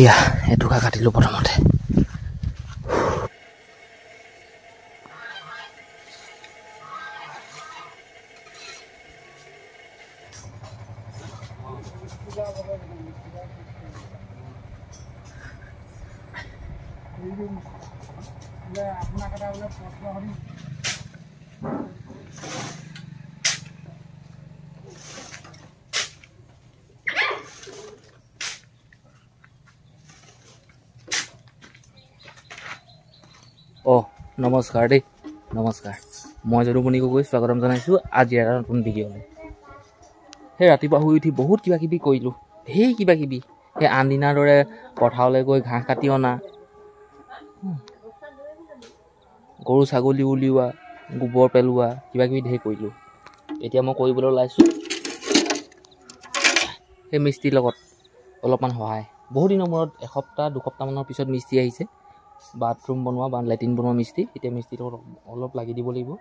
ইয়া এটুকা কাটিলোঁ প্ৰথমতে নমস্কাৰ দেই নমস্কাৰ মই যদুমণি গগৈ স্বাগতম জনাইছোঁ আজি এটা নতুন ভিডিঅ'লৈ সেই ৰাতিপুৱা শুই উঠি বহুত কিবা কিবি কৰিলোঁ ঢেৰ কিবা কিবি সেই আনদিনাৰ দৰে পথাৰলৈ গৈ ঘাঁহ কাটি অনা গৰু ছাগলী উলিওৱা গোবৰ পেলোৱা কিবা কিবি ঢেৰ কৰিলোঁ এতিয়া মই কৰিবলৈ ওলাইছোঁ সেই মিস্ত্ৰীৰ লগত অলপমান সহায় বহুত দিনৰ মূৰত এসপ্তাহ দুসপ্তাহমানৰ পিছত মিস্ত্ৰী আহিছে বাথৰুম বনোৱা বা লেট্ৰিন বনোৱা মিস্ত্ৰী এতিয়া মিস্ত্ৰীৰ লগত অলপ লাগি দিব লাগিব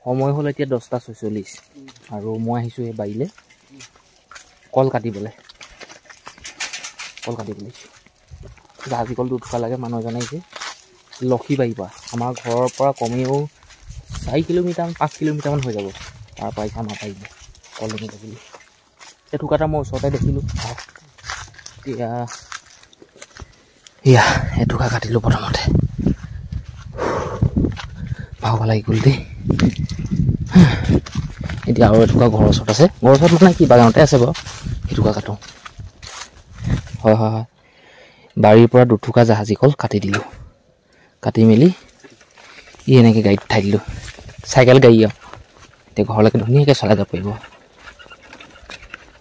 সময় হ'ল এতিয়া 10:46 আৰু মই আহিছোঁ এই বাৰীলৈ কল কাটিবলৈ জাহাজী কল দুটকা লাগে মানুহ এজন আহিছে লক্ষীবাৰীৰ পৰা আমাৰ ঘৰৰ পৰা কমেও 4 কিলোমিটাৰ 5 কিলোমিটাৰমান হৈ যাব তাৰ পৰা আহিছে আমাৰ বাৰীলৈ কল আনিব বুলি এটুকা এটা মই ওচৰতে দেখিলোঁ এতিয়া ইয়া এটুকা কাটিলোঁ প্ৰথমতে ভাগ লাগি গ'ল দেই এতিয়া আৰু এটুকা ঘৰৰ ওচৰত আছে ঘৰৰ ওচৰত মানে কি বাগানতে আছে বাৰু এটুকা কাটো হয় বাৰীৰ পৰা দুটুকা জাহাজী কল কাটি দিলোঁ কাটি মেলি এনেকৈ গাড়ীত উঠাই দিলোঁ চাইকেল গাড়ী আৰু এতিয়া ঘৰলৈকে ধুনীয়াকৈ চলাই যাব পাৰিব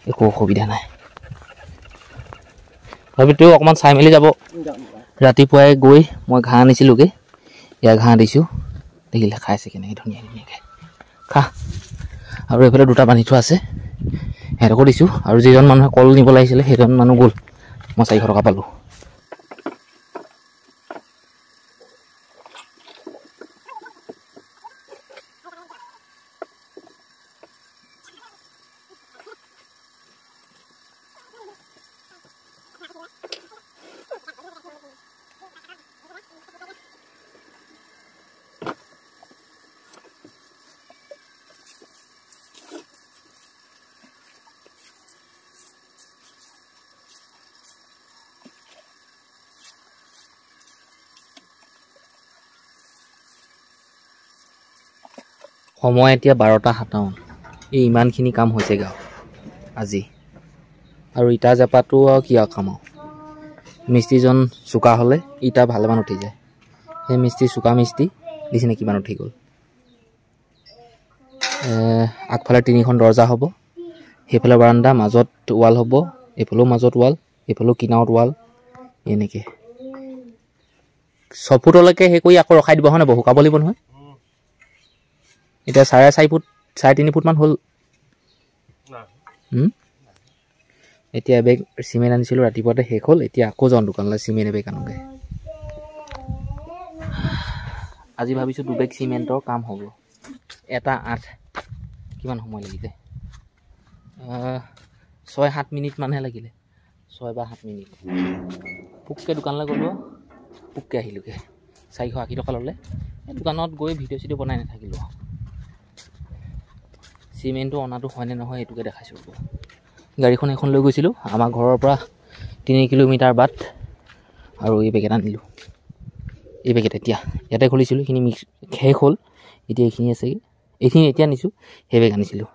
একো অসুবিধা নাই তথাপিতো অকণমান চাই মেলি যাব ৰাতিপুৱাই গৈ মই ঘাঁহ আনিছিলোঁগৈ ইয়াৰ ঘাঁহ দিছোঁ দেখিলে খাইছে কেনেকৈ ধুনীয়াকৈ খা আৰু এইফালে দুটা বান্ধি থোৱা আছে সিহঁতকো দিছোঁ আৰু যিজন মানুহে কল নিব লাগিছিলে সেইজন মানুহ গ'ল মই 400 টকা পালোঁ সময় এতিয়া 12:57 এই ইমানখিনি কাম হৈছে গাঁও আজি আৰু ইটা জাপাটো আৰু কি কাম আৰু মিস্ত্ৰীজন চোকা হ'লে ইটা ভালেমান উঠি যায় সেই মিস্ত্ৰী চোকা মিস্ত্ৰী দেখিছেনে কিমান উঠি গ'ল আগফালে 3খন দৰ্জা হ'ব সেইফালে বাৰান্দা মাজত ৱাল হ'ব এইফালেও মাজত ৱাল এইফালেও কিনাৰত ৱাল এনেকৈ 6 ফুটলৈকে সেই কৰি আকৌ ৰখাই দিব হয়নে শুকাব লাগিব নহয় এতিয়া 4.5 ফুট 3.5 ফুটমান হ'ল এতিয়া এবেগ চিমেণ্ট আনিছিলোঁ ৰাতিপুৱাতে শেষ হ'ল এতিয়া আকৌ যাওঁ দোকানলৈ চিমেণ্ট এবেগ আনোগৈ আজি ভাবিছোঁ 2 বেগ চিমেণ্টৰ কাম হ'ব এটা 8 কিমান সময় লাগিলে 6-7 মিনিটমানহে লাগিলে 6 বা 7 মিনিট পুককৈ দোকানলৈ গ'লোঁ পুককৈ আহিলোঁগৈ 480 টকা ল'লে দোকানত গৈ ভিডিঅ' চিডিঅ' বনাই নাথাকিলোঁ চিমেণ্টটো অনাটো হয়নে নহয় এইটোকে দেখাইছোঁ গাড়ীখন এখন লৈ গৈছিলোঁ আমাৰ ঘৰৰ পৰা 3 কিলোমিটাৰ বাট আৰু এই পেকেট আনিলোঁ এই পেকেট এতিয়া ইয়াতে খুলিছিলোঁ এইখিনি মিক্স শেষ হ'ল এতিয়া এইখিনি আছেগৈ এইখিনি এতিয়া আনিছোঁ সেই বেগ আনিছিলোঁ